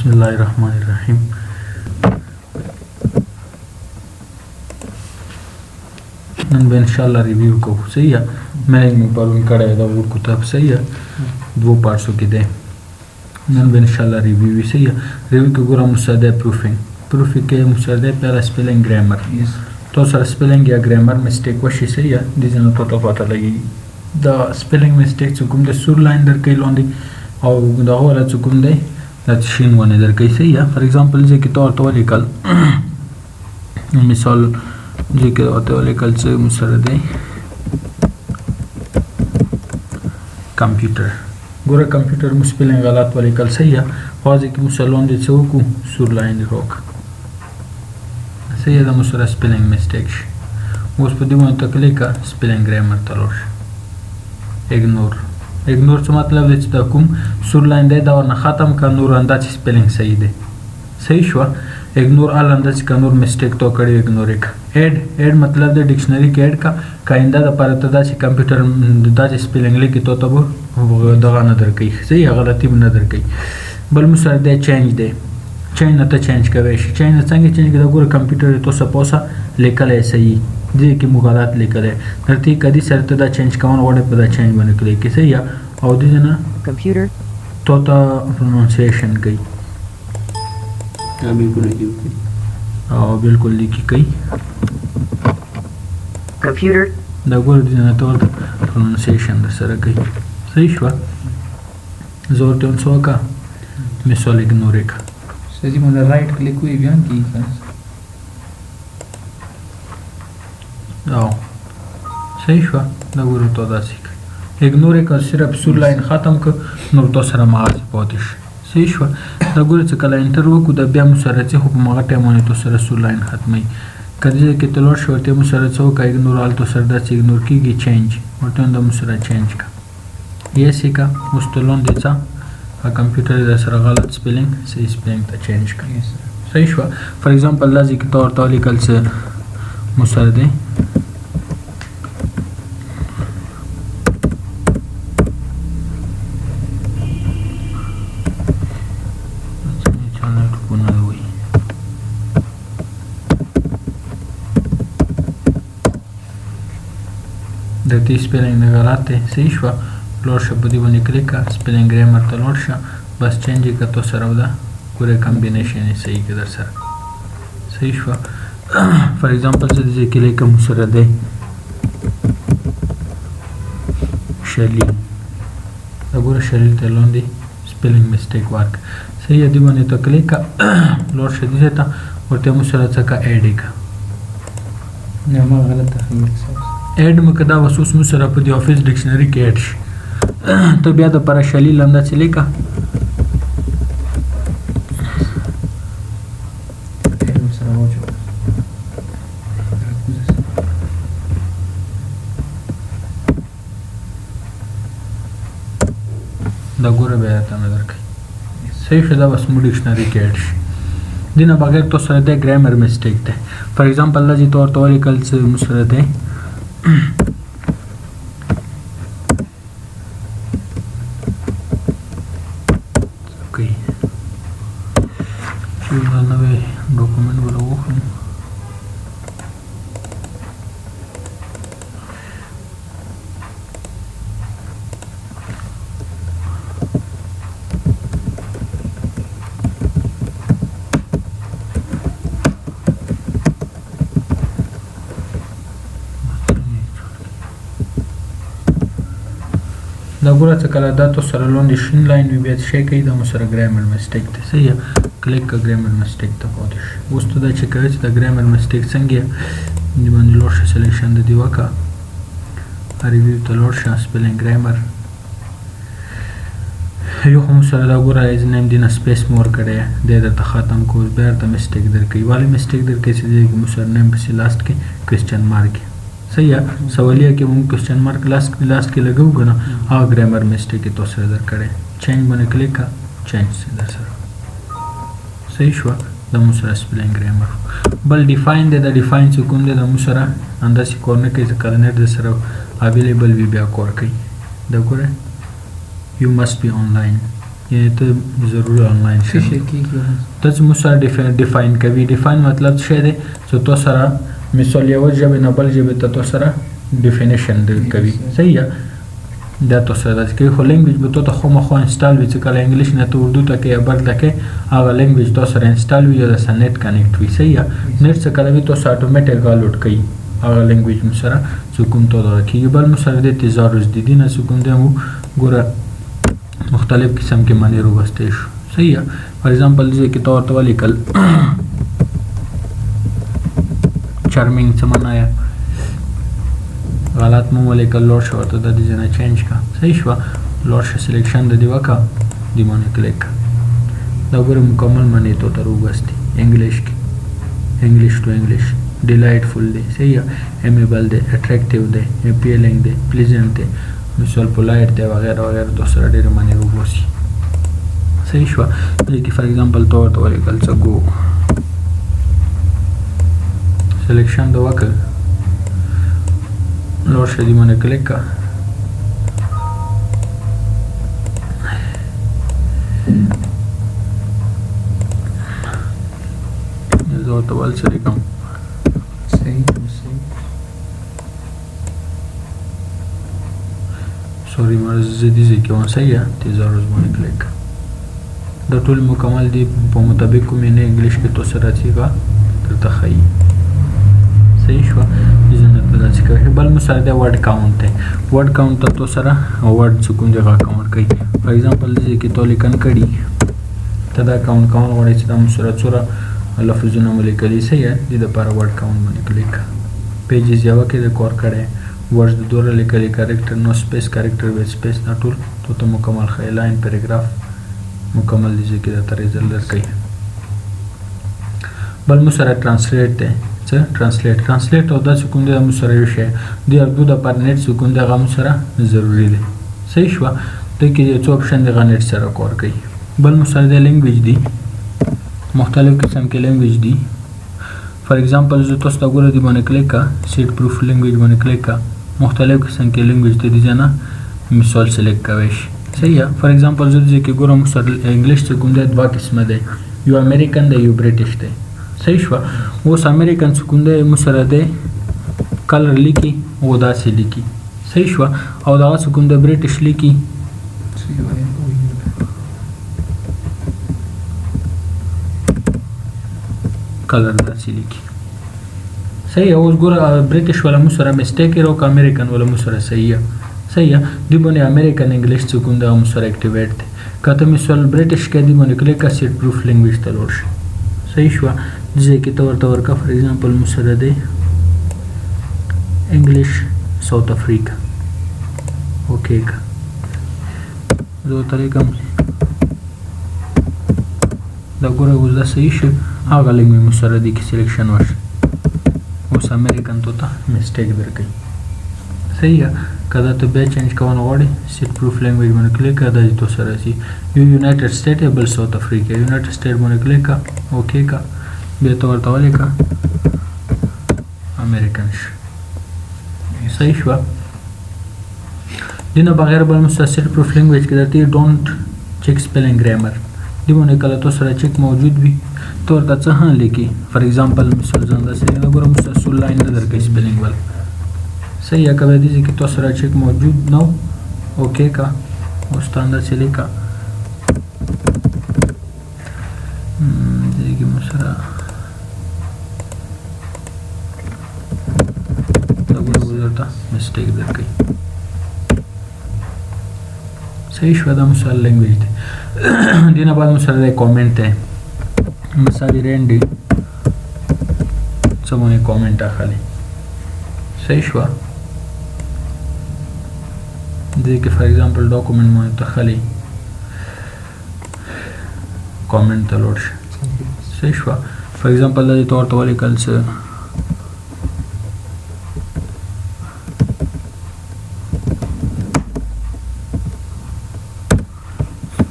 الله الرحمن الرحیم. نن به انشاءالله ریویو کوو. صحیح ہے. میں نے پرون کړی دا ور کتاب. صحیح ہے. 2 پارٹسو کې دی. نن به انشاءالله ریویو. صحیح ہے. ریویو کې ګورم مصدر پروفینګ کې مصدر پہلا سپیلنګ ګرامر تو سره سپیلنګ یا ګرامر میسټیک وشي. صحیح ہے. د ځنه ته پته لګي دا سپیلنګ میسټیک څه کوم د سور لاین درکې لاندې او دا ولا څه کوم دی د شین ونه درکې. صحیح ہے. فار ایگزامپل چې کې تور تو لیکل مثال जे के होते वाले कल से मुसरद है कंप्यूटर गोरा कंप्यूटर मुस्पेलिंग गलत वाले कल सही है वाजे की मुसलोन दे से को सुर लाइन रोक सही है. दा मुसरा स्पेलिंग मिस्टेक उस पर दिमाग तकले का स्पेलिंग ग्रामर तलोश इग्नोर से मतलब है दा कुम सुर लाइन दे दा और ना खत्म का नूर अंदाज स्पेलिंग सही दे सही शुआ इग्नोर आल अंदाज का नूर मिस्टेक तो कड़ी इग्नोर एक एड मतलब दे डिक्शनरी के एड का काइंदा द परतदा से कंप्यूटर दा स्पेलिंग लेके तो तब दगा नजर कई. सही गलती नजर कई बल मुसर दे चेंज न तो चेंज करे चेंज संगे चेंज के गोर कंप्यूटर तो सपोसा लेकल है सही जे की मुगालत लेकल है धरती कदी सरतदा चेंज कावन ओडे पदा चेंज बने के लेके. सही है. और दी जना कंप्यूटर तो प्रोनाउंसिएशन कई बिल्कुल लिखी कई कंप्यूटर दा गोर दी जना तो प्रोनाउंसिएशन द सर कई. सही शुआ जोर ते उनसो का मिसल इग्नोर का सही मतलब राइट क्लिक हुई बयान की आओ सही शुआ दा गोर तो दा सीख इग्नोर का सिर्फ सुर लाइन खत्म कर नूर तो सर माज पहुंच. सही शुआ दा गोर से कला इंटरव्यू को द ब्या मुसरत से हुकम मगा टाइम तो सर सुर लाइन खत्म कदी के तलोर शोते मुसरत से का इग्नोर आल तो सर दा इग्नोर की चेंज और तो द मुसरत चेंज का ये सीखा मुस्तलोन देचा कंप्यूटर दा सर गलत स्पेलिंग सही स्पेलिंग ता चेंज का. सही शुआ फॉर एग्जांपल लाजी के तौर तौली कल से मुसरदे दती स्पेलिंग गलत है. सही शुआ लोड शब्दी बने क्लिक का स्पेलिंग ग्रामर तो लोड शा बस चेंज का तो सरवदा पूरे कॉम्बिनेशन है सही के दर सर. सही शुआ फॉर एग्जांपल से जे क्लिक का मुसरद है शैली अगर शैली तेलों दी स्पेलिंग मिस्टेक वर्क. सही यदि बने तो क्लिक का लोड शदी से था और ते मुसरद का ऐड का नाम गलत है ऐड मकदा वसूस मुसरद पर दी ऑफिस डिक्शनरी के ऐड तो बया तो पर शैली लंदा चले का दा गोरे बया था नजर कई. सही शुदा बस मु डिक्शनरी के ऐड दिन बगैर तो सरदे ग्रामर मिस्टेक थे. फॉर एग्जांपल ला जी तौर तौर कल से मुसरद है डॉक्यूमेंट बोलो دا ګوره څه کله دا تو سره لوند شین لاین وي بیا شي کوي دا سره ګرامر میسټیک ته. صحیح ہے. کلیک کا ګرامر میسټیک ته پاتې شي. اوس ته دا چې کوي چې دا ګرامر میسټیک څنګه دی باندې لوړ شي سلیکشن د دی وکا ریویو ته لوړ شي سپیلینګ ګرامر یو هم سره دا ګوره ایز نیم دینه سپیس مور کړی دی درته ختم کو بیا ته میسټیک درکې والی میسټیک درکې چې دی مسر نیم په لاست کې کوېسچن مارک. सही है. सवालिया के हम क्वेश्चन मार्क लास्ट के लगाऊ गना हाँ ग्रामर मिस्टेक के तो सर इधर करे चेंज बने क्लिक का चेंज से इधर सर. सही शुआ द मुसरा स्पेलिंग ग्रामर बल डिफाइन दे द डिफाइन से कौन दे द मुसरा अंदर से कॉर्नर के करने दे सर अवेलेबल भी ब्या कोर कई द कोरे यू मस्ट बी ऑनलाइन یعنی ته ضروري آنلاین څه شي کېږي ته چې موږ سره ډیفاین کوي ډیفاین مطلب څه دی چې تو سره مثال یو ژبې نه بل ژبې ته تو سره ډیفینیشن کوي صحیح یا دا تو سره چې خو لینګویج به تو ته خامخا انسټال وي چې کله انګلیش نه ته اردو ته کې یا بل ته کې هغه لینګویج تو سره انسټال وي یا د سنت کنیکټ وي صحیح یا نت څه کله وي تو سره اتوماتیک ډاونلوډ کوي هغه لینګویج مو سره چې کوم تو دا کېږي بل مو سره د تزارز دي دي نه چې کوم دی مو ګوره مختلف قسم के मनी रोबस्ते सही है फॉर एग्जांपल जैसे कि तौर तो लिखल चार्मिंग से मनाया गलत मुंह लेकर लॉर्ड शो तो द डिजाइन चेंज का सही शो लॉर्ड सिलेक्शन द दिवा का दिमाने क्लिक दगुर मुकम्मल मनी तो रोबस्ती इंग्लिश की इंग्लिश टू इंग्लिश डिलाइटफुल दे सही है एमेबल दे अट्रैक्टिव दे अपीलिंग दे प्लीजेंट दे مثال پولایټ دی وغیرہ وغیرہ تو سره ډېر معنی وګورئ صحیح شو لکه فار ایگزامپل تو ولیکل څه گو سلیکشن د وکړ لور شدی باندې کلیک کا زه تو ول سره کوم صحیح سوري مرزه دي چې کوم صحیح ہے تیزارز باندې کلیک دا ټول مکمل دي په مطابق کوم نه انګلیش کې تو سره چیګه تر تخی صحیح شو ځنه په داسې کې بل مساعده ورډ کاونټ ہے ورډ کاونټ تو سره ورډ څکون جگہ کاونټ کوي فار ایگزامپل دې کې تو لیکن کړي تدا کاونټ وړي چې د مسره څوره لفظونه ملیکلي صحیح ہے د لپاره ورډ کاونټ باندې کلیک پیجز یو کې د کور کړي वर्ड्स د دوره لیکلي کریکټر نو سپیس کریکټر ویت سپیس دا ټول ته مکمل خی لاین پیراګراف مکمل دي چې دا تر ريزلټ درکې بل مو سره ترانسلیټ ده څه ترانسلیټ او دا کوم دی مو سره یو شی دی اردو د پر نت کوم دی غو سره ضروری دی صحیح شو ته کې یو اپشن دی غنټ سره کور کوي بل مو سره د لینګویج دی مختلف قسم کې لینګویج دی فار ایگزامپل زه تاسو ته ګوره دی باندې کلیک کا سیټ پروف لینګویج باندې کلیک کا مختلف قسم کې لینګویج ته دي جنا مثال سلیکټ کوي صحیح ہے فار ایگزامپل زه چې ګوره مو سره انګلیش څه کوم دی دوا قسمه دی یو امریکن دی یو برټیش دی صحیح شو اوس امریکن څه کوم دی مو سره دی کلر لیکي او داسې لیکي صحیح شو او دا څه کوم دی برټیش لیکي کلر داسې لیکي صحیح اوس ګوره برټیش ولا مو سره میسټیک ایرو کا امریکن ولا مو سره صحیح دی باندې امریکن انګلیش څه کوم دا مو سره اکټیویټ دی کته مثال برټیش کې دی باندې کلیک کا سیټ پروف لینګویج ته لور شي صحیح شو ځکه ته ورته فار ایگزامپل مو سره دی انګلیش ساوث افریقا اوکې کا زه طریقه دا ګوره اوس دا صحیح شو هغه لینګویج مو سره دی کې سلیکشن وشي اوس امریکن ته میسټیک درکې صحیح ہے کدا ته بیا چینج کوونه غواړي سیټ پروف لینګویج باندې کلیک کړه دا تو سره شي یو یونایټډ سټیټ بل ساوث افریقا یونایټډ سټیټ باندې کلیک کا اوکې کا بیا تو ورته ولیکا امریکن صحیح شو دینه بغیر بل مستثر پروف لینګویج کې درته ډونټ چیک سپیلینګ ګرامر دی باندې کله تو سره چیک موجود وي تو ورته څه هم لیکي فار ایگزامپل مثال ځان دا سره وګورم مستثر لاین نه درکې سپیلینګ ول صحیح ہے کبھی دیجیے کہ تو سرا چیک موجود نہ ہو اوکے کا استاندہ سے لے کا دیجیے کہ مسرا گزرتا مسٹیک در گئی صحیح شویدہ مسال لینگویج تھے دینا بعد مسال دے کومنٹ ہے مسالی رینڈی سب انہیں کومنٹ آخالی صحیح شوہ دیکھیں فار ایگزامپل ڈاکومنٹ میں تخلی کامنٹ تلوڑ صحیح شوہ فار ایگزامپل دا دی طور توالی کل سے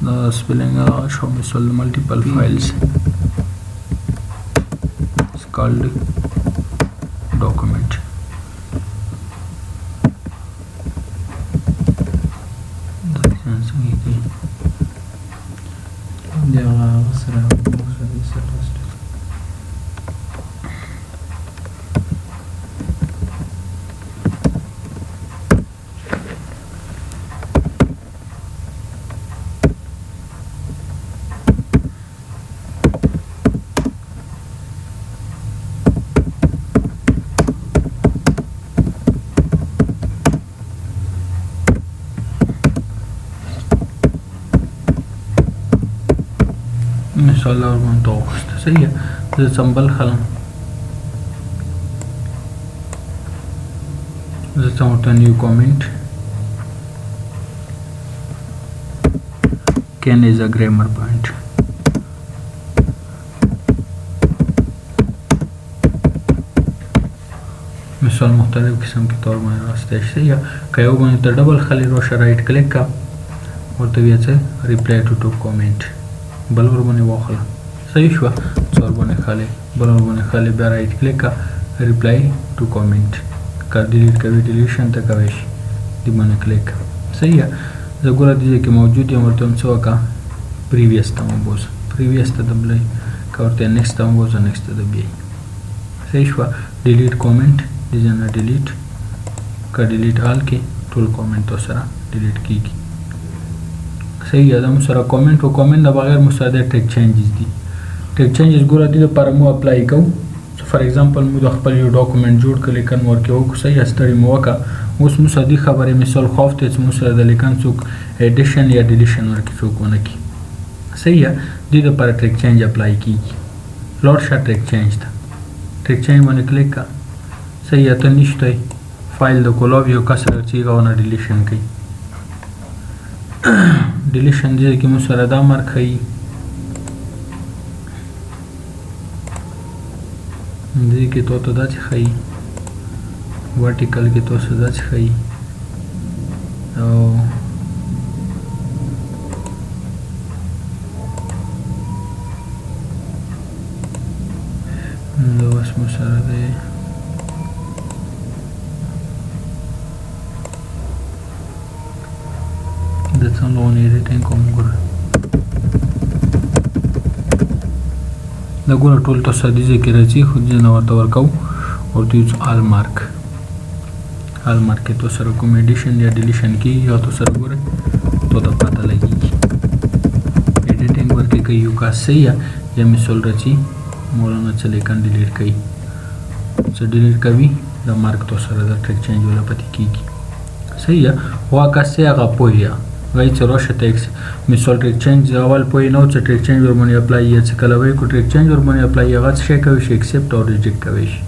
دا سپیلنگ شو مثال ملٹیپل فائلز it's called document مثال ورباندې واخیسته. صحیح ده. زه سمبل خلم زه څه ورته نیو کامنټ can is a grammar point. مثال مختلف قسم کے طور باندې راستای شي. یا که یو باندې ته ډبل خلی راشه رائټ کلیک کا ورته ویا څه ریپلای ټو کامنټ بل ور باندې واخله. صحیح شو. څور باندې خالی بل ور باندې خالی بیا رائټ کلیک کا ریپلای ټو کامنټ کا ډیلیټ کوي ډیلیشن ته کوي شي دی باندې کلیک. صحیح ہے. زه ګوره دې کې موجود یم ورته هم څه وکړه پریویس ته وبوزه پریویس ته دبلی که ورته نیکسټ ته وبوزه نیکسټ ته دبیایي. صحیح شوه. ډیلیټ کامنټ دې ځای نه ډیلیټ که ډیلیټ آل کې ټول کامنټ سره ډیلیټ کېږي. صحیح ده. موږ سره کامنټ و کامنټ نه بغیر موږ سره د ټیک چینجز دي. ټیک چینجز ګوره دې لپاره مو اپلای کوو. فار ایگزامپل موږ د خپل یو ډاکومنټ جوړ کړ لیکن ورکې وکړو. صحیح ستړي مو وکړه. اوس موږ سره دې خبرې مثال خوف ته چې موږ سره د لیکن څوک ایډیشن یا ډیلیشن ورکې څوک ونه کړي. صحیح ده. دې لپاره ټیک چینج اپلای کېږي. لاړ شه ټیک چینج ته ټیک چینج باندې کلیک کړه. صحیح ته نشته فایل د کولاب یو کس راچېږه او نه ډیلیشن کوي. ډیلیشن دې کې موږ سره دا مارک ښیي دې کې تو ته داسې ښیي ورټیکل کې تاسو داسې ښیي او دا اوس مو سره دی د څنګه ایډیټینګ کوم ګوره دا ګوره ټول تاسو دې ځای کې راځي خو دې نه ورته ورکوو ورته یوز آل مارک آل مارک کې تو سره کوم ایډیشن یا ډیلیشن کېږي یا تو سره ګوره تو ته پته لګېږي ایډیټینګ ورکې کوي یو کاس صحیح یا مثال راځي مولانا څه لیکن ډیلیټ کوي څه ډیلیټ کوي دا مارک تو سره د ټریک چینج ولا پته کېږي. صحیح وا کاس هغه پوهیا غي چې راشه ټیکس مثال ټریک چینج اول پوی نو چې ټریک چینج ور باندې اپلای یا څه کله وای کو ټریک چینج ور باندې اپلای هغه څه کوي شي ایکسپټ او ریجیکټ کوي شي.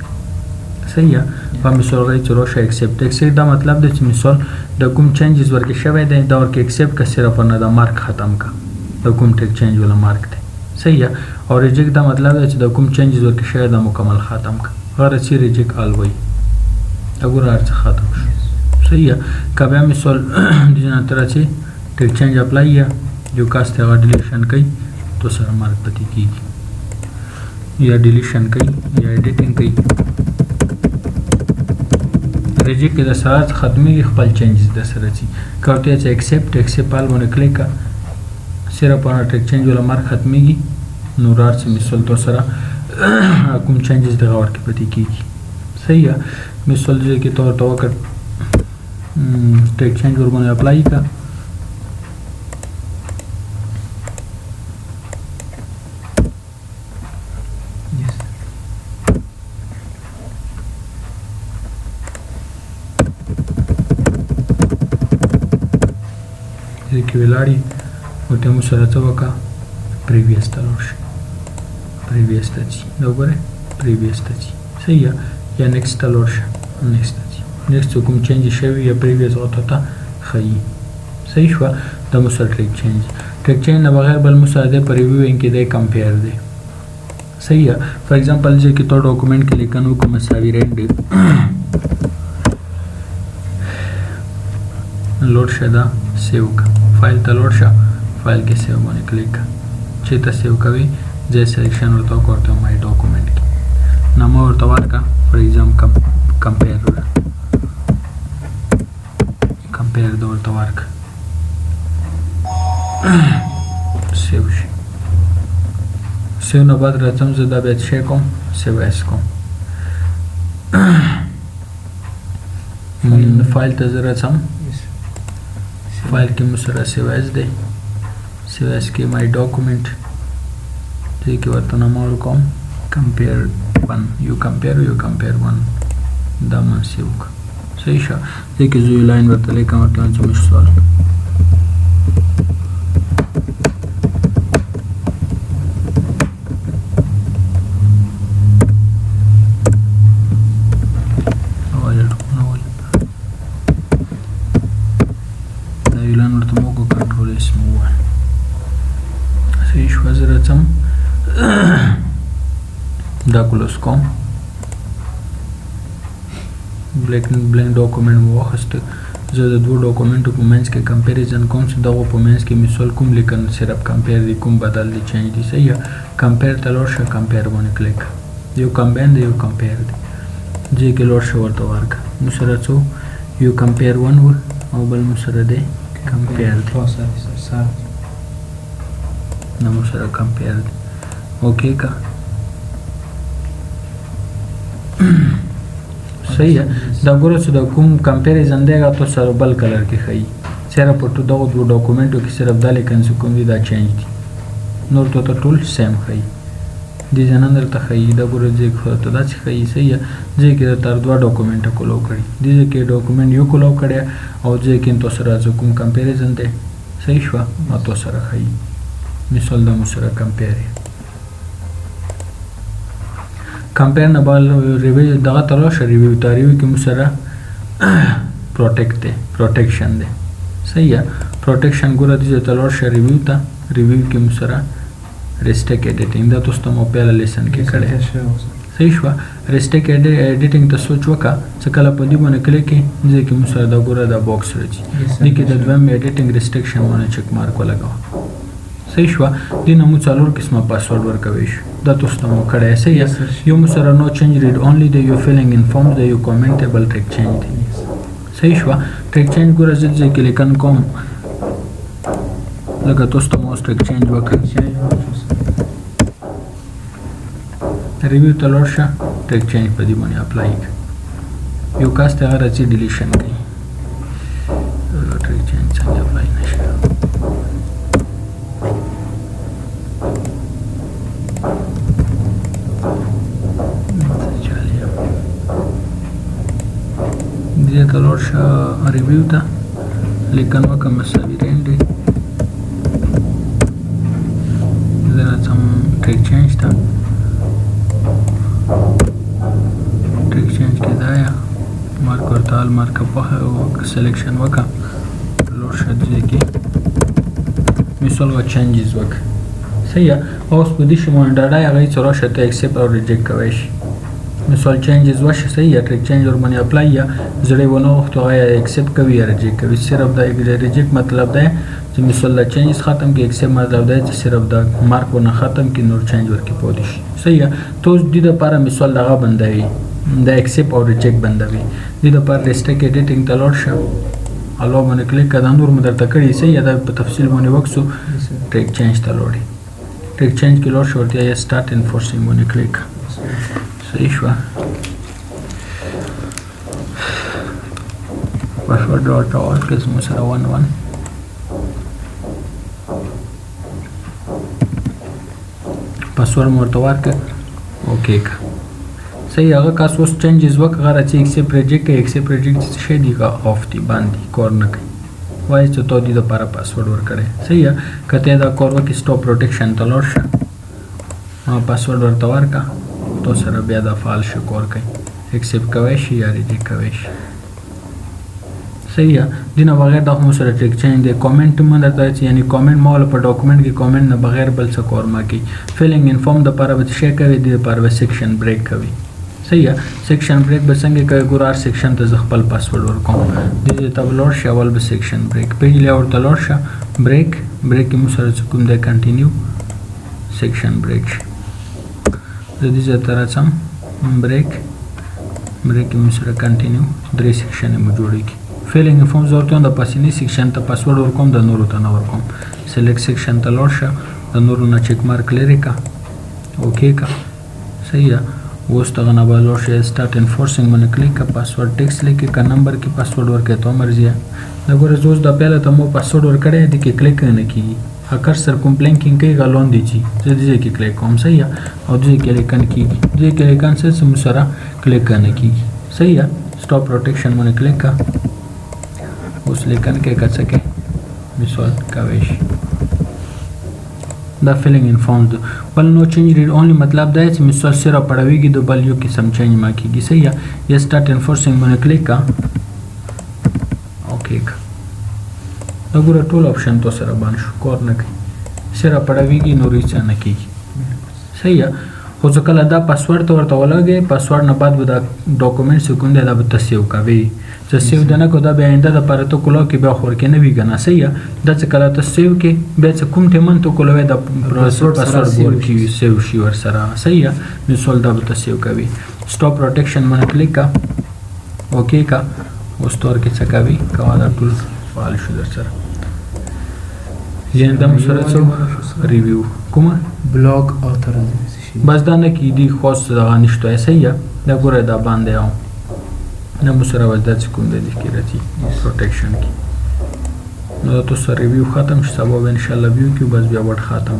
صحیح په مثال غي چې راشه ایکسپټ دا مطلب دی چې مثال د کوم چینجز ورکې شوی دی دا ورکې ایکسپټ کا صرف نه دا مارک ختم کا د کوم ټریک چینج ولا مارک دی. صحیح او ریجیکټ دا مطلب دی چې د کوم چینجز ورکې شوی دا مکمل ختم کا غیر چې ریجیکټ آل وای وګوره هر څه ختم شو. صحیح کبه مثال د جنا تر چې ټیک چینج اپلای یا جو کاست هغه ډیلیشن کوي تو سره مارک پتی کیږي یا ډیلیشن کوي یا ایډیټینګ کوي ریجیکټ د سره ختمي خپل چینجز د سره چی کوته چې ایکسپټ آل باندې کلیک کا صرف په ټیک چینج ولا مارک ختميږي نو راځي مثال تو سره کوم چینجز د غوړ کې پتی کیږي. صحیح مثال دې کې تور توکټ ټیک چینج ور باندې اپلای کا کې ولاړی او ته مو سره څه وکړه پریویس ته لاړ شي پریویس ته ځي دا وګوره پریویس ته ځي. صحیح یا نیکسټ ته لاړ شه نیکسټ ته ځي نیکسټ کوم چینج شوی یا پریویس اوته ته ښیي. صحیح شوه. د مو سره ټریک چینج نه بغیر بل مو سره د پریویوینګ کې دی کمپیر دی. صحیح فار ایگزامپل چې کې تو ډاکومنټ کې لیکنو کوم مساوي رند لوډ شه دا سیو کا فایل ته لوډ شه فایل کې سیو باندې کلیک چې ته سیو کوي ځای سلیکشن ورته کوته مای ډاکومنټ کې نام ورته ورکا فار ایگزامپل کمپیر د ورته ورکا سیو شي سیو نه بعد راځم زه دا بیا چک کوم سیو اس کوم فایل ته زه راځم فایل کې مسره سیو اس دی سیو اس کې مای ډاکومنټ دې کې ورته نام ورکوم کمپیر 1 یو کمپیر 1 دا ما سیو کا. صحیح شه دې کې زوی لاین ورته لیکم ورته چې مش سوال دا کلوز کوم بلینک ډاکومنټ مو واخیسته زه د دوه ډاکومنټو په منځ کې کمپیریزن کوم چې دغه په منځ کې مثال کوم لیکن صرف کمپیر دی کوم بدل دی چینج دی صحیح کمپیر ته لاړ شه کمپیر باندې کلیک یو کمباین دی یو کمپیر دی جې کې لاړ شه ورته ورکړه نو سره څو یو کمپیر 1 و او بل مو سره دی کمپیر دی نو مو سره کمپیر دی اوکې کا صحیح ہے دا ګوره چې دا کوم کمپیریزن دی هغه تاسو سره بل کلر کې ښیي صرف په دغو دوه ډاکومنټو کې صرف دا لیکن چې کوم دي دا چینج دي نور ته ټول سیم ښیي دې ځای نه درته ښیي دا ګوره ځای کې ته داسې ښیي صحیح ہے ځای کې درته دوه ډاکومنټه کولو کړي دې ځای کې ډاکومنټ یو کولو کړی او ځای کې تاسو سره کوم کمپیریزن دی صحیح شوه نو تاسو سره ښیي مثال دا مو سره کمپیر کمپیر نه بل ریویو دغه تر راشه ریویو ته ریویو کې مو سره پروټیکټ دی پروټیکشن دی صحیح ہے پروټیکشن ګوره دې ته لاړ شه ریویو ته ریویو کې مو سره ریسټیک ایډیټینګ دا تاسو ته مو پیله لیسن کې کړی صحیح شوه ریسټیک ایډیټینګ ته سوچ وکړه چې کله په دې باندې کلیک کړې دې کې مو سره دا ګوره دا باکس راځي دې کې د دویم ایډیټینګ ریسټریکشن باندې چک مارک ولګوه صحیح شوه دې نه مو څلور قسمه پاسورډ ورکوی شو دا تاسو ته مو کړی صحیح یو مو سره نو چینج ریډ اونلی دی یو فیلینګ انفارم دی یو کامنټیبل ټریک چینج دی صحیح شوه ټریک چینج ګوره زه دې کې لیکن کوم لکه تاسو ته مو ټریک چینج وکړ ریویو ته لاړ شه ټریک چینج په دې باندې اپلای کړه یو کاست هغه راځي ډیلیشن کوي ټریک چینج څنګه اپلای نشي دې ته لاړ شه ریویو ته لیکن وکړه مساوي رینډ زه راځم ټریک چینج ته ټریک چینج کې دا یا مارک ورته مارک په سلیکشن وکړه لاړ شه دې کې مثال و چینجز وکړه صحیح اوس په دې شی باندې ډاډه هغه چې راشه ته ایکسپټ او ریجیکټ کوی شي مثال چینجز وشه صحیح ہے ټریک چینج ور باندې اپلای یا زړې ونه وخت هغه ایکسپټ کوي یا ریجیکټ کوي صرف دا ریجیکټ مطلب دی چې مثال دا چینجز ختم کی ایکسپټ مطلب دی چې صرف دا مارک ونه ختم کی نور چینج ورکی پوي شي صحیح ہے تو دې لپاره مثال دغه بندوي دا ایکسپټ او ریجیکټ بندوي دې لپاره ریسټریکټ ایډیټینګ ته لاړ شه الو باندې کلیک کړه نور مدر تکړی صحیح ہے دا په تفصیل باندې وکسو ټریک چینج ته لاړی ټریک چینج کې لاړ شو ورته یا سٹارټ انفورسینګ باندې کلیک صحیح شوه پاسورډ ورته ورکړه زموږ سره 11 پاسورډ مو ورته ورکړه اوکې کا صحیح هغه کاس اوس چینجز وکړه هغه چې ایکسپټ ریجیکټ کوي ایکسپټ ریجیکټ څه شی دی آف دی باندې کور نه کوي وایي چې تو دې لپاره پاسورډ ورکړی صحیح ہے کته دا کور وکړي سټاپ پروټیکشن ته لاړ شه پاسورډ ورته ورکړه تو سره بیا د فعال شو کور کوي ایکسپټ کوي شي یا ریجیکټ کوي شي صحیح ہے دینه بغیر د هم سره ټریک چینج دی کامنټ مونږ ته یعنی کامنټ مول په ډاکومنټ کې کامنټ نه بغیر بل څه کور ما کوي فیلینګ انفارم د لپاره به شي کوي د لپاره به سیکشن بریک کوي صحیح ہے سیکشن بریک به څنګه کوي ګورار سیکشن ته خپل پاسورډ ورکوم د دې تبلور شاول به سیکشن بریک پیج لیاوټ تلور شه بریک بریک مو سره کوم د کنټینیو سیکشن بریک د دې تر څم بریک مو سره کنټینیو درې سیکشن مو جوړیږي فیلینګ انفارم ضرورت د پاسینی سیکشن ته پاسورډ ورکوم د نورو ته نه ورکوم سلیکټ سیکشن ته لور شه د نورو نه چک مارک لري کا اوکې کا صحیح ہے اوس ته نه بالو شه سٹارټ انفورسینګ باندې کلیک کا پاسورډ ټیکس لیکه کا نمبر کې پاسورډ ورکې ته مرزي دا ګوره زوز د پهله ته مو پاسورډ ورکړې دي کې کلیک نه کیږي اکر سر کمپلینکینګ کوي غلون دي چی زه دې کې کلیک کوم صحیح ہے او دې کې لیکن کیږي دې کې لیکن سم سره کلیک نه کیږي صحیح ہے سٹاپ پروټیکشن باندې کلیک کا اوس لیکن کې کڅ کې مثال کوي دا فیلینګ انفارم بل نو چینج ریډ اونلی مطلب دا چې مثال سره پړويږي د بل یو قسم چینج ما کیږي صحیح ہے یا سٹارټ انفورسینګ باندې کلیک کا اوکې دا ګوره ټول آپشن تو سره باندې شو کور نه کوي سره پړويږي نو ریچ نه کیږي صحیح خو ځکه کله دا پاسورډ ته ورته ولګې پاسورډ نه بعد به دا ډاکومنټ سکون دی دا به ته سیو کوي چې سیو د نه کو دا به آینده د پاره ته کولو کې بیا خور کې نه وی کنه صحیح دا چې کله ته سیو کې بیا چې کوم ټیمن ته کولو دا پاسورډ بور کې سیو شي ور سره صحیح مثال دا به ته سیو کوي سټاپ پروټیکشن باندې کلیک کا اوکې کا او ستور کې څه کوي کوا دا ټول فعال شو در سره یعنی دا مسره ریویو کومه بلاک اتورایزیشن بس دا نه کی دی خاص دغه نشته صحیح دا ګوره دا باندې او نه مسره وځه چې کوم د دې کې راځي پروټیکشن کې نو تاسو ریویو ختم شي سبا ان شاء الله ویو کې بس بیا وړ ختم